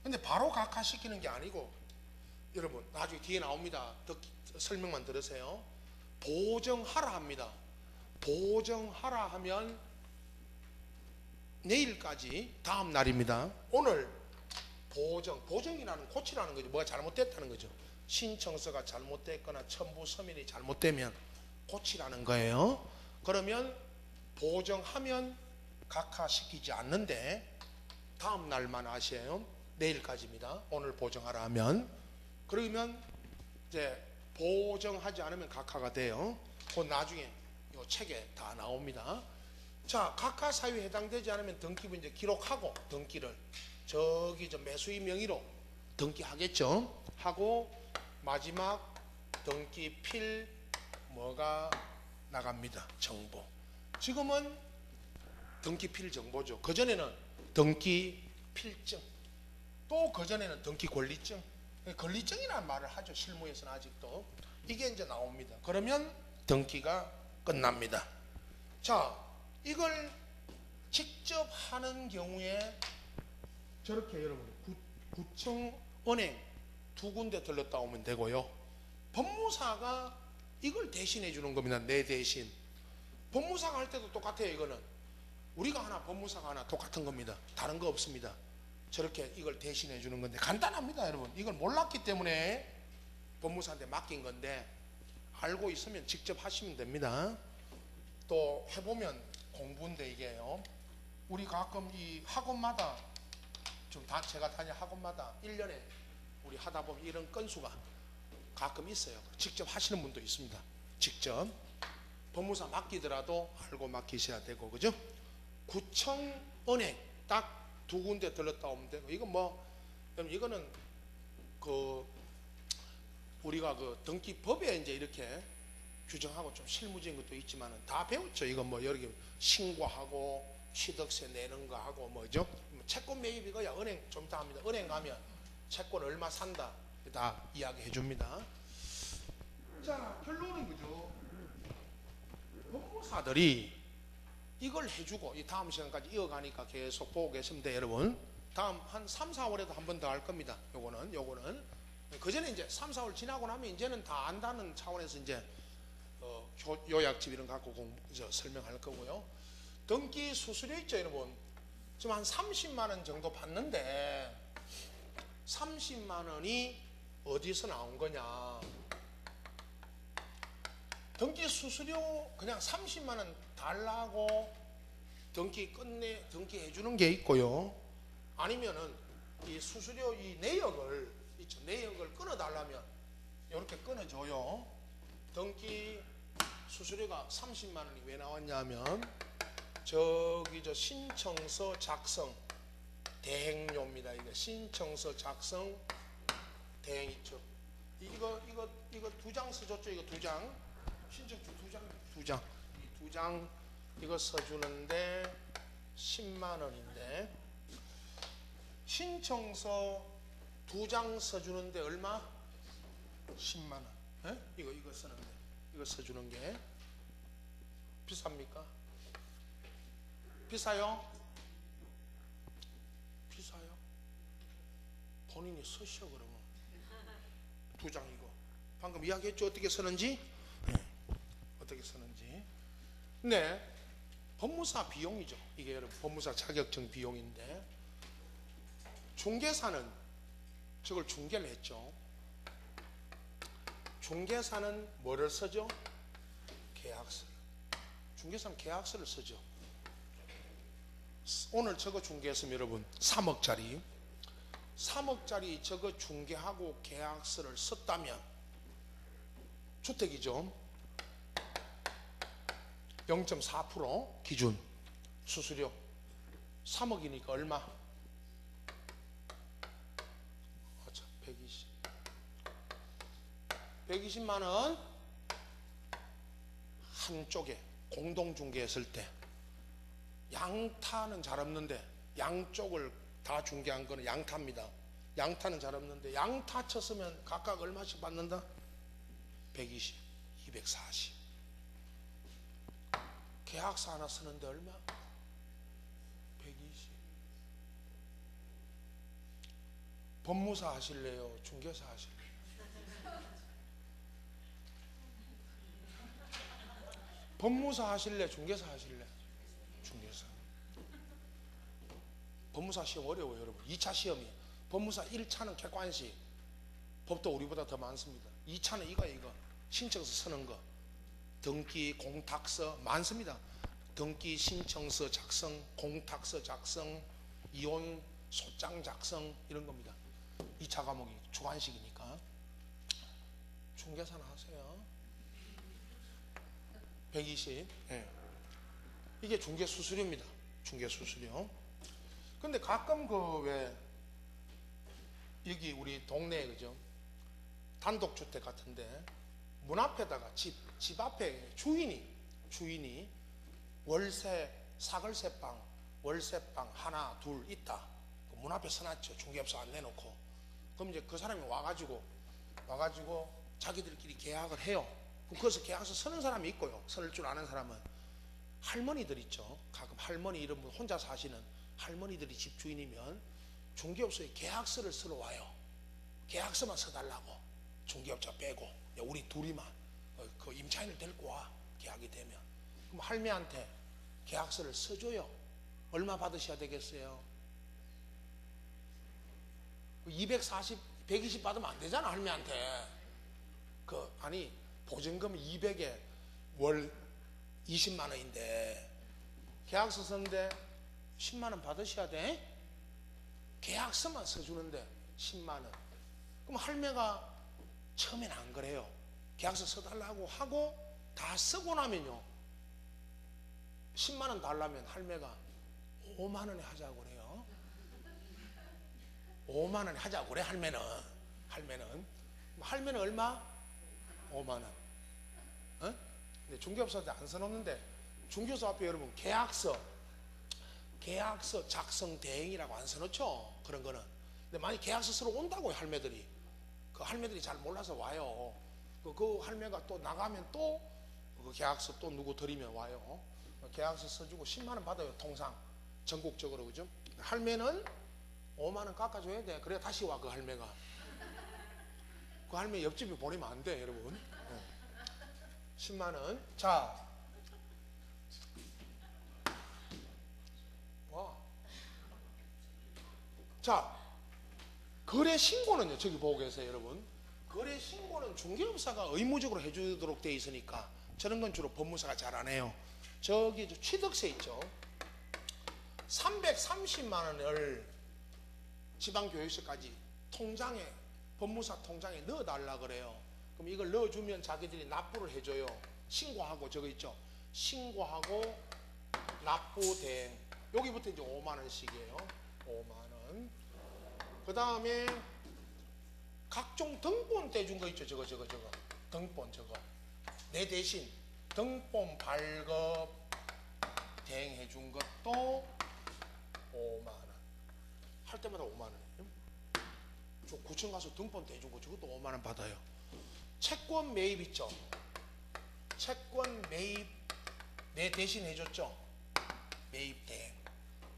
근데 바로 각하 시키는 게 아니고, 여러분 나중에 뒤에 나옵니다. 설명만 들으세요. 보정하라 합니다. 보정하라 하면 내일까지 다음 날입니다. 오늘 보정이라는 고치라는 거죠. 뭐가 잘못됐다는 거죠. 신청서가 잘못됐거나 첨부 서면이 잘못되면 고치라는 거예요. 그러면 보정하면 각하시키지 않는데 다음 날만 하세요. 내일까지입니다. 오늘 보정하라 하면. 그러면 이제 보정하지 않으면 각하가 돼요. 그 나중에 이 책에 다 나옵니다. 자, 각하 사유에 해당되지 않으면 등기부 이제 기록하고, 등기를 저기 매수인 명의로 등기하겠죠. 하고 마지막 등기필 뭐가 나갑니다. 정보. 지금은 등기필 정보죠. 그전에는 등기필증, 또 그전에는 등기권리증, 권리증이라는 말을 하죠. 실무에서는 아직도. 이게 이제 나옵니다. 그러면 등기가 끝납니다. 자, 이걸 직접 하는 경우에 저렇게 여러분 구청, 은행 2군데 들렀다 오면 되고요. 법무사가 이걸 대신해 주는 겁니다. 내 대신. 법무사가 할 때도 똑같아요. 이거는 우리가 하나 법무사가 하나 똑같은 겁니다. 다른 거 없습니다. 저렇게 이걸 대신해 주는 건데 간단합니다 여러분. 이걸 몰랐기 때문에 법무사한테 맡긴 건데 알고 있으면 직접 하시면 됩니다. 또 해보면 공부인데 이게요, 우리 가끔 이 학원마다 좀 제가 다니는 학원마다 1년에 우리 하다 보면 이런 건수가 가끔 있어요. 직접 하시는 분도 있습니다. 직접 법무사 맡기더라도 알고 맡기셔야 되고, 그죠? 구청, 은행 딱 두 군데 들렀다 오면 되고, 이건 뭐 이거는 그 우리가 그 등기법에 이제 이렇게 규정하고 좀 실무적인 것도 있지만은 다 배웠죠. 이건 뭐 여러 개 신고하고 취득세 내는 거 하고 뭐죠? 채권 매입 이거야 은행 좀 이따 합니다. 은행 가면 채권 얼마 산다 다 이야기해 줍니다. 자, 결론은 그죠? 법무사들이 이걸 해주고 이 다음 시간까지 이어가니까 계속 보고 계시면 돼요 여러분. 다음 한 3, 4월에도 한 번 더 할 겁니다. 요거는 그 전에 이제 3, 4월 지나고 나면 이제는 다 안다는 차원에서 이제 요약집 이런 거 갖고 설명할 거고요. 등기 수수료 있죠 여러분. 지금 한 30만 원 정도 받는데 30만 원이 어디서 나온 거냐? 등기 수수료 그냥 30만 원 달라고 등기 등기해 주는 게 있고요. 아니면은 이 수수료 이 내역을 끊어 달라면 이렇게 끊어 줘요. 등기 수수료가 30만 원이 왜 나왔냐면 저기 저 신청서 작성 대행료입니다. 이거 신청서 작성 대행 있죠. 이거 두 장 써줬죠. 이거 두 장. 신청서 두 장 이거 써주는데 10만 원인데 신청서 두 장 써주는데 얼마? 10만 원. 에? 이거 쓰는데 이거 써주는 게 비쌉니까? 비싸요? 비싸요? 본인이 쓰셔 그러면 두 장 이거 방금 이야기했죠 어떻게 쓰는지? 네. 어떻게 쓰는지. 네. 법무사 비용이죠. 이게 여러분 법무사 자격증 비용인데 중개사는 저걸 중개를 했죠. 중개사는 뭐를 쓰죠? 계약서. 중개사는 계약서를 쓰죠. 오늘 저거 중개했으면 여러분 3억짜리 저거 중개하고 계약서를 썼다면 주택이죠. 0.4% 기준 수수료 3억이니까 얼마? 120만 원 한쪽에 공동중개했을 때 양타는 잘 없는데 양쪽을 다 중개한 거는 양타입니다. 양타는 잘 없는데 양타 쳤으면 각각 얼마씩 받는다? 120, 240. 계약서 하나 쓰는데 얼마? 120. 법무사 하실래요? 중개사 하실래요? 법무사 하실래? 중개사 하실래? 중개사. 법무사 시험 어려워요 여러분. 2차 시험이 법무사 1차는 객관식 법도 우리보다 더 많습니다. 2차는 이거 신청서 쓰는 거 등기 공탁서 많습니다. 등기 신청서 작성 공탁서 작성 이혼 소장 작성 이런 겁니다. 2차 과목이 주관식이니까 중개사는 하세요. 120. 네. 이게 중개 수수료입니다. 중개 수수료. 근데 가끔 그 왜 여기 우리 동네에 그죠? 단독주택 같은데 문 앞에다가 집 앞에 주인이 사글세방 월세방 하나 둘 있다. 문 앞에 써놨죠. 중개업소 안 내놓고. 그럼 이제 그 사람이 와가지고 자기들끼리 계약을 해요. 그래서 계약서 쓰는 사람이 있고요. 쓸 줄 아는 사람은 할머니들 있죠. 가끔 할머니 이런 분 혼자 사시는 할머니들이 집주인이면 중개업소에 계약서를 쓰러 와요. 계약서만 써달라고. 중개업자 빼고 우리 둘이만 그 임차인을 데리고 와. 계약이 되면 그럼 할매한테 계약서를 써줘요. 얼마 받으셔야 되겠어요? 240, 120 받으면 안 되잖아, 할매한테. 아니, 보증금 200에 월 20만 원인데, 계약서 썼는데 10만 원 받으셔야 돼? 계약서만 써주는데 10만 원. 그럼 할매가 처음엔 안 그래요. 계약서 써달라고 하고 다 쓰고 나면요, 10만 원 달라면 할매가 5만 원에 하자고 그래요. 5만 원에 하자고 그래, 할매는. 할매는 얼마? 5만 원. 어? 근데 중개업소한테 안 써놓는데, 중개업소 앞에 여러분 계약서 작성 대행이라고 안 써놓죠, 그런 거는. 근데 만약 계약서 쓰러 온다고요, 할매들이. 그 할매들이 잘 몰라서 와요. 그 할매가 또 나가면 또 그 계약서 또 누구 드리면 와요. 계약서 써주고 10만 원 받아요, 통상 전국적으로. 그죠? 할매는 5만 원 깎아줘야 돼. 그래야 다시 와, 그 할매가. 그 할매 옆집에 보내면 안 돼, 여러분. 10만 원. 자, 와. 자, 거래 신고는요, 저기 보고 계세요, 여러분. 거래 신고는 중개업사가 의무적으로 해주도록 되어 있으니까 저런 건 주로 법무사가 잘 안 해요. 저기 취득세 있죠. 330만 원을 지방교육세까지 통장에, 법무사 통장에 넣어달라 그래요. 그럼 이걸 넣어주면 자기들이 납부를 해줘요. 신고하고, 저거 있죠, 신고하고 납부대행. 여기부터 이제 5만 원씩이에요. 5만 원. 그 다음에 각종 등본 떼준 거 있죠, 저거 등본, 저거 내 대신 등본 발급 대행해 준 것도 5만 원. 할 때마다 5만 원. 저 구청 가서 등본 떼준 거 저것도 5만 원 받아요. 채권 매입 있죠, 채권 매입 내 대신 해줬죠, 매입 대행.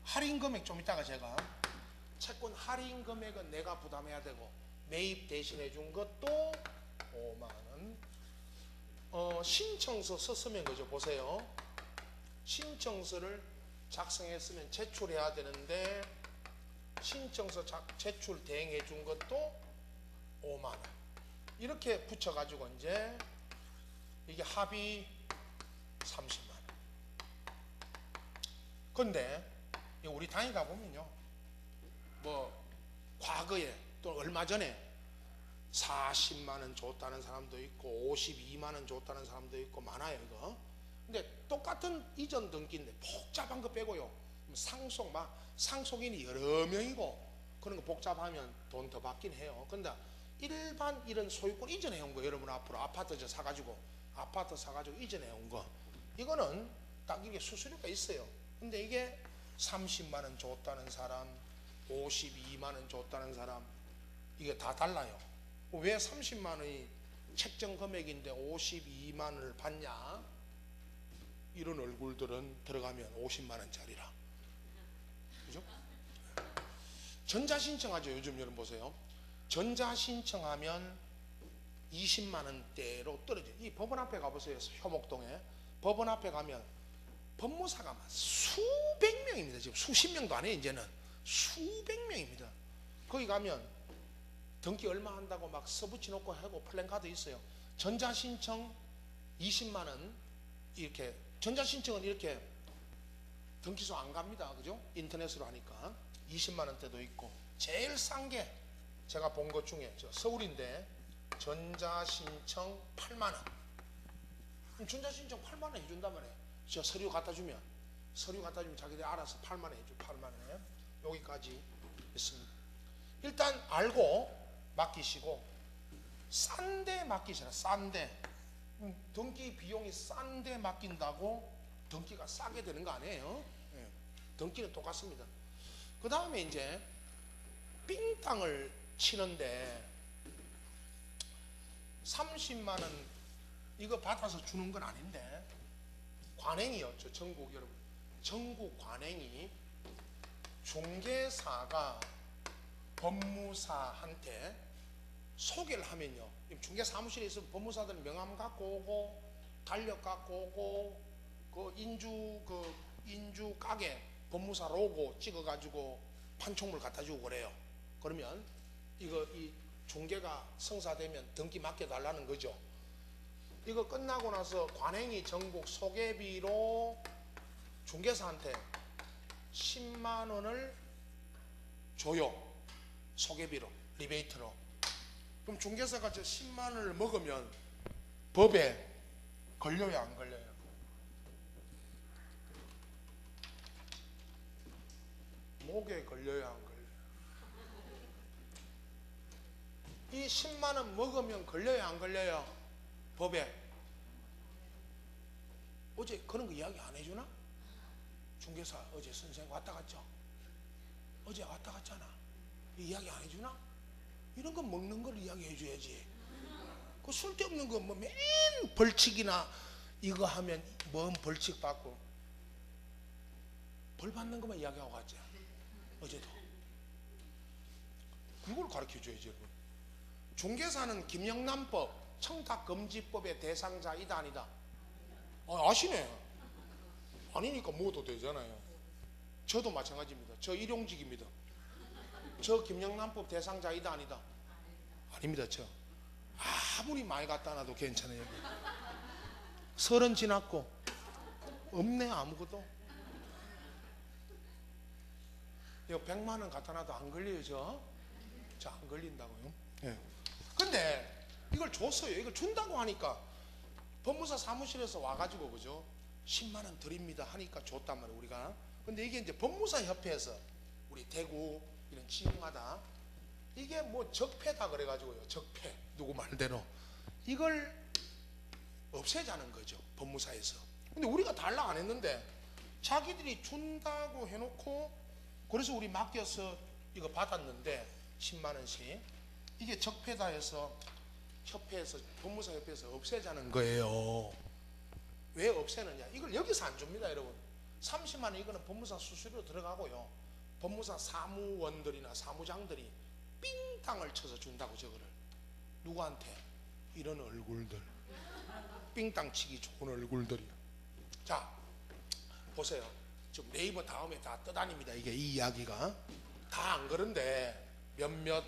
할인 금액 좀 이따가 제가, 채권 할인 금액은 내가 부담해야 되고 매입 대신해 준 것도 5만 원. 신청서 썼으면, 그죠, 보세요. 신청서를 작성했으면 제출해야 되는데 신청서 제출 대행해 준 것도 5만 원. 이렇게 붙여가지고 이제 이게 합이 30만 원. 근데 우리 당에 가보면요, 뭐 과거에 또 얼마 전에 40만 원 줬다는 사람도 있고 52만 원 줬다는 사람도 있고 많아요, 이거. 근데 똑같은 이전 등기인데 복잡한 거 빼고요, 상속인이 여러 명이고 그런 거 복잡하면 돈 더 받긴 해요. 근데 일반 이런 소유권 이전해 온 거, 여러분 앞으로 아파트 사가지고 이전해 온 거, 이거는 딱 이게 수수료가 있어요. 근데 이게 30만 원 줬다는 사람, 52만 원 줬다는 사람, 이게 다 달라요. 왜 30만 원이 책정 금액인데 52만 원을 받냐? 이런 얼굴들은 들어가면 50만 원짜리라. 그죠? 전자신청하죠, 요즘. 여러분 보세요. 전자신청하면 20만 원대로 떨어져요. 이 법원 앞에 가보세요, 효목동에. 법원 앞에 가면 법무사가 수백 명입니다. 지금 수십 명도 안 해요, 이제는. 수백 명입니다. 거기 가면 등기 얼마 한다고 막 써붙여놓고 하고 플랜카드 있어요. 전자신청 20만 원. 이렇게 전자신청은 이렇게 등기소 안 갑니다, 그죠? 인터넷으로 하니까 20만 원대도 있고, 제일 싼 게 제가 본 것 중에 저 서울인데 전자신청 8만 원. 전자신청 8만 원 해준단 말이에요. 저 서류 갖다 주면 자기들이 알아서 8만 원 해줘. 8만 원에 여기까지 있습니다. 일단 알고 맡기시고, 싼데 맡기잖아, 싼데. 등기 비용이 싼데 맡긴다고 등기가 싸게 되는 거 아니에요. 예. 등기는 똑같습니다. 그 다음에 이제 삥땅을 치는데 30만 원 이거 받아서 주는 건 아닌데, 관행이었죠, 전국. 여러분, 전국 관행이 중개사가 법무사한테 소개를 하면요, 중개 사무실에 있으면 법무사들은 명함 갖고 오고 달력 갖고 오고 그 인주 가게 법무사 로고 찍어가지고 판촉물 갖다 주고 그래요. 그러면 이 중개가 성사되면 등기 맡겨달라는 거죠. 이거 끝나고 나서 관행이 전국 소개비로 중개사한테 10만 원을 줘요. 소개비로, 리베이트로. 그럼 중개사가 저 10만 원을 먹으면 법에 걸려요, 안 걸려요? 목에 걸려요, 안 걸려요? 이 10만 원 먹으면 걸려요, 안 걸려요? 법에. 어제 그런 거 이야기 안 해주나? 중개사 어제 선생 왔다 갔죠? 어제 왔다 갔잖아. 이야기 안 해주나? 이런 거 먹는 걸 이야기 해줘야지. 그 쓸데없는 거 뭐 맨 벌칙이나 이거 하면 뭔 벌칙 받고 벌 받는 것만 이야기하고 갔지. 어제도 그걸 가르쳐 줘야지 여러분. 중개사는 김영란법 청탁금지법의 대상자이다 아니다? 아시네. 아니니까 뭐도 되잖아요. 저도 마찬가지입니다. 저 일용직입니다. 저 김영란법 대상자이다 아니다? 아닙니다. 저 아무리 많이 갖다 놔도 괜찮아요. 30 지났고 없네 아무것도. 이거 100만 원 갖다 놔도 안 걸려요. 저 안 걸린다고요. 예. 근데 이걸 줬어요. 이걸 준다고 하니까 법무사 사무실에서 와가지고 그죠? 10만 원 드립니다 하니까 줬단 말이에요 우리가. 근데 이게 이제 법무사 협회에서 우리 대구 이런 지역마다 이게 뭐 적폐다 그래가지고요. 적폐 누구 말대로 이걸 없애자는 거죠 법무사에서. 근데 우리가 달라 안 했는데 자기들이 준다고 해놓고 그래서 우리 맡겨서 이거 받았는데 10만 원씩 이게 적폐다 해서 협회에서 법무사 협회에서 없애자는 거예요. 왜 없애느냐? 이걸 여기서 안 줍니다 여러분. 30만 원 이거는 법무사 수수료 들어가고요. 법무사 사무원들이나 사무장들이 삥땅을 쳐서 준다고 저거를. 누구한테? 이런 얼굴들. 삥땅 치기 좋은 얼굴들이요. 자 보세요. 지금 네이버 다음에 다 떠다닙니다. 이게 이 이야기가 다 안 그런데 몇몇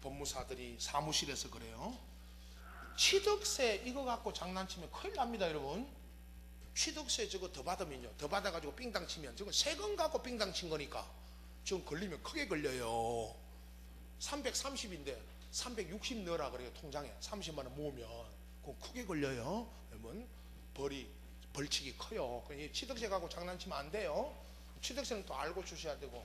법무사들이 사무실에서 그래요. 취득세 이거 갖고 장난치면 큰일 납니다 여러분. 취득세 저거 더 받으면요, 더 받아가지고 삥땅 치면 저거 세금 갖고 삥땅 친 거니까 지금 걸리면 크게 걸려요. 330인데 360 넣어라 그래요. 통장에 30만 원 모으면 그건 크게 걸려요 여러분. 벌칙이 커요. 취득세 갖고 장난치면 안 돼요. 취득세는 또 알고 주셔야 되고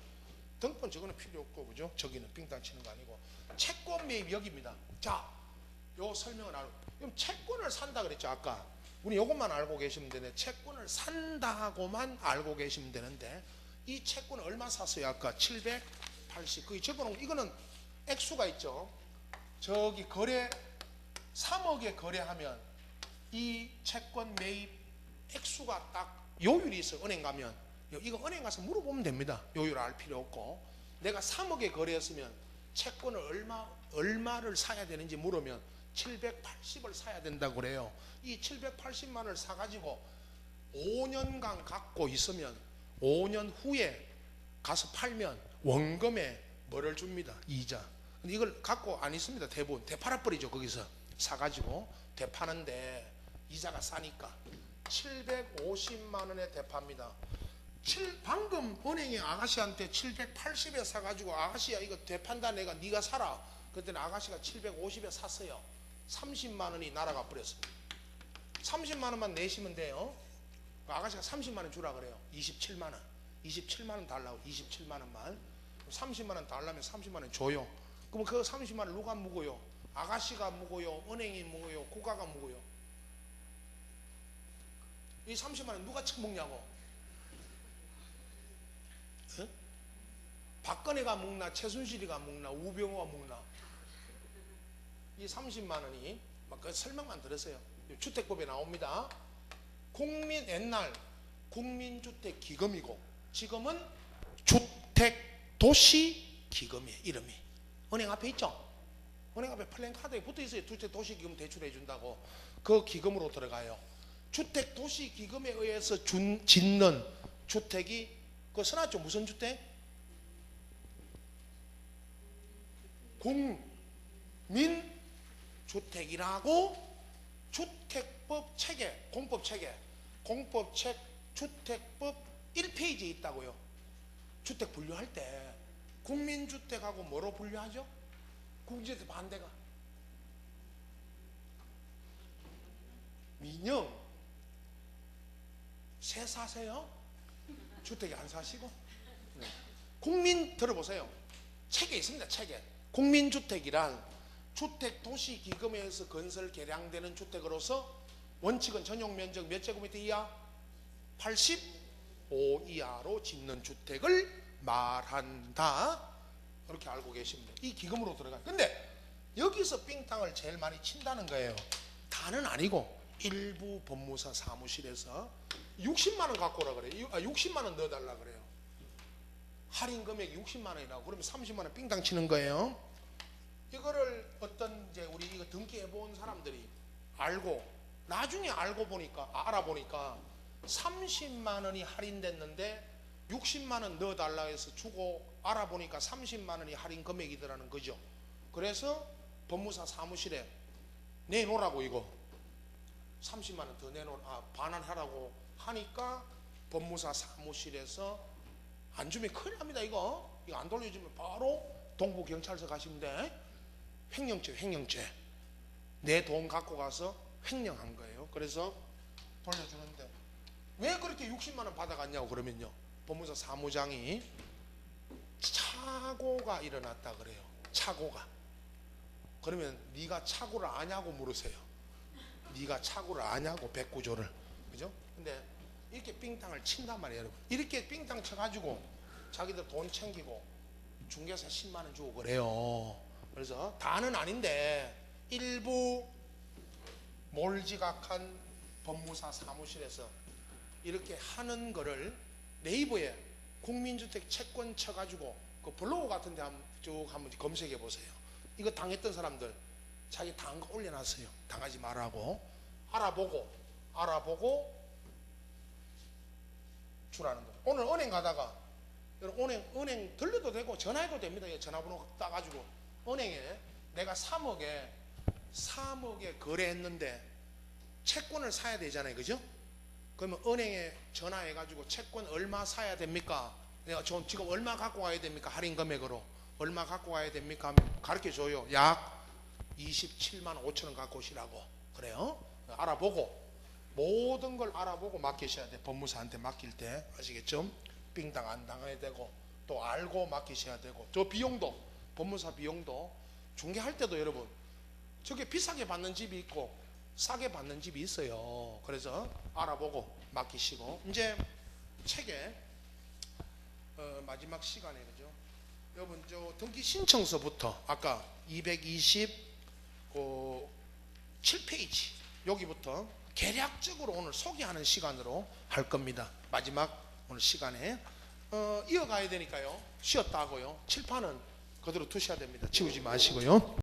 등본 저거는 필요 없고 그죠? 저기는 삥땅 치는 거 아니고. 채권 매입 여기입니다. 자, 요 설명을 알고. 그럼 채권을 산다 그랬죠 아까. 우리 요것만 알고 계시면 되는데 채권을 산다고만 알고 계시면 되는데 이 채권을 얼마 샀어요 아까? 780. 그 적어놓은 이거는 액수가 있죠. 저기 거래 3억에 거래하면 이 채권 매입 액수가 딱 요율이 있어. 은행 가면 이거 은행 가서 물어보면 됩니다. 요율 알 필요 없고 내가 3억에 거래했으면 채권을 얼마를 사야 되는지 물으면 780을 사야 된다고 그래요. 이 780만 원을 사가지고 5년간 갖고 있으면 5년 후에 가서 팔면 원금에 뭐를 줍니다? 이자. 근데 이걸 갖고 안 있습니다. 대부분 되팔아버리죠. 거기서 사가지고 되파는데 이자가 싸니까 750만 원에 되팝니다. 방금 은행에 아가씨한테 780에 사가지고 아가씨야 이거 되판다 내가 네가 사라. 그때는 아가씨가 750에 샀어요. 30만 원이 날아가 버렸습니다. 30만 원만 내시면 돼요. 아가씨가 30만 원 주라 그래요. 27만 원. 27만 원 달라고. 27만 원만. 30만 원 달라면 30만 원 줘요. 그럼 그 30만 원 누가 묵어요? 아가씨가 묵어요? 은행이 묵어요? 국가가 묵어요? 이 30만 원 누가 처먹냐고? 어? 박근혜가 묵나 최순실이가 묵나 우병우가 묵나? 이 30만 원이 막 그 설명만 들으세요. 주택법에 나옵니다. 옛날 국민주택기금이고 지금은 주택도시기금이에요. 이름이 은행 앞에 있죠. 은행 앞에 플랜카드에 붙어있어요. 주택도시기금 대출해 준다고. 그 기금으로 들어가요. 주택도시기금에 의해서 짓는 주택이 그거 써놨죠. 무슨 주택? 국민주택이라고 주택법 체계, 공법 체계, 공법책 주택법 1페이지에 있다고요. 주택 분류할 때 국민주택하고 뭐로 분류하죠? 국민주택 반대가 민영. 새 사세요? 주택이 안 사시고? 네. 국민 들어보세요. 책에 있습니다. 책에 국민주택이란 주택도시기금에서 건설 개량되는 주택으로서 원칙은 전용면적 몇 제곱미터 이하? 85 이하로 짓는 주택을 말한다. 이렇게 알고 계십니다. 이 기금으로 들어가요. 근데 여기서 삥땅을 제일 많이 친다는 거예요. 다는 아니고 일부 법무사 사무실에서 60만 원 갖고 오라 그래요. 60만 원 넣어달라 그래요. 할인 금액이 60만 원이라고 그러면 30만 원 삥땅 치는 거예요. 이거를 어떤 이제 우리 이거 등기해 본 사람들이 알고 나중에 알아보니까 30만 원이 할인됐는데 60만 원 넣어달라 해서 주고 알아보니까 30만 원이 할인 금액이더라는 거죠. 그래서 법무사 사무실에 내놓으라고 이거 30만 원 더 반환하라고 하니까 법무사 사무실에서 안 주면 큰일 납니다. 이거 안 돌려주면 바로 동부경찰서 가시면 돼. 횡령죄. 내 돈 갖고 가서 횡령한 거예요. 그래서 돌려주는데 왜 그렇게 60만 원 받아갔냐고 그러면요. 법무사 사무장이 착오가 일어났다 그래요. 착오가. 그러면 네가 착오를 아냐고 물으세요. 네가 착오를 아냐고 109조를. 그죠? 근데 이렇게 삥땅을 친단 말이에요, 여러분. 이렇게 삥땅 쳐가지고 자기들 돈 챙기고 중개사 10만 원 주고 그래요. 그래서 다는 아닌데 일부 몰지각한 법무사 사무실에서 이렇게 하는 거를 네이버에 국민주택 채권 쳐가지고 그 블로그 같은 데 한번 검색해 보세요. 이거 당했던 사람들 자기 당한 거 올려놨어요. 당하지 말라고. 알아보고 주라는 거예요. 오늘 은행 가다가 은행 들려도 되고 전화해도 됩니다. 전화번호 따가지고 은행에 내가 3억에 거래했는데 채권을 사야 되잖아요. 그죠? 그러면 은행에 전화해가지고 채권 얼마 사야 됩니까? 내가 지금 얼마 갖고 가야 됩니까? 할인 금액으로 얼마 갖고 가야 됩니까? 하면 가르쳐줘요. 약 27만 5천 원 갖고 오시라고. 그래요? 알아보고 모든 걸 알아보고 맡기셔야 돼. 법무사한테 맡길 때 아시겠죠? 빙당 안 당해야 되고 또 알고 맡기셔야 되고 저 비용도 법무사 비용도 중개할 때도 여러분 저게 비싸게 받는 집이 있고 싸게 받는 집이 있어요. 그래서 알아보고 맡기시고 이제 책에 마지막 시간에 그죠? 여러분 저 등기 신청서부터 아까 227페이지 여기부터 개략적으로 오늘 소개하는 시간으로 할 겁니다. 마지막 오늘 시간에 이어가야 되니까요. 쉬었다 하고요. 칠판은 그대로 두셔야 됩니다. 치우지 마시고요.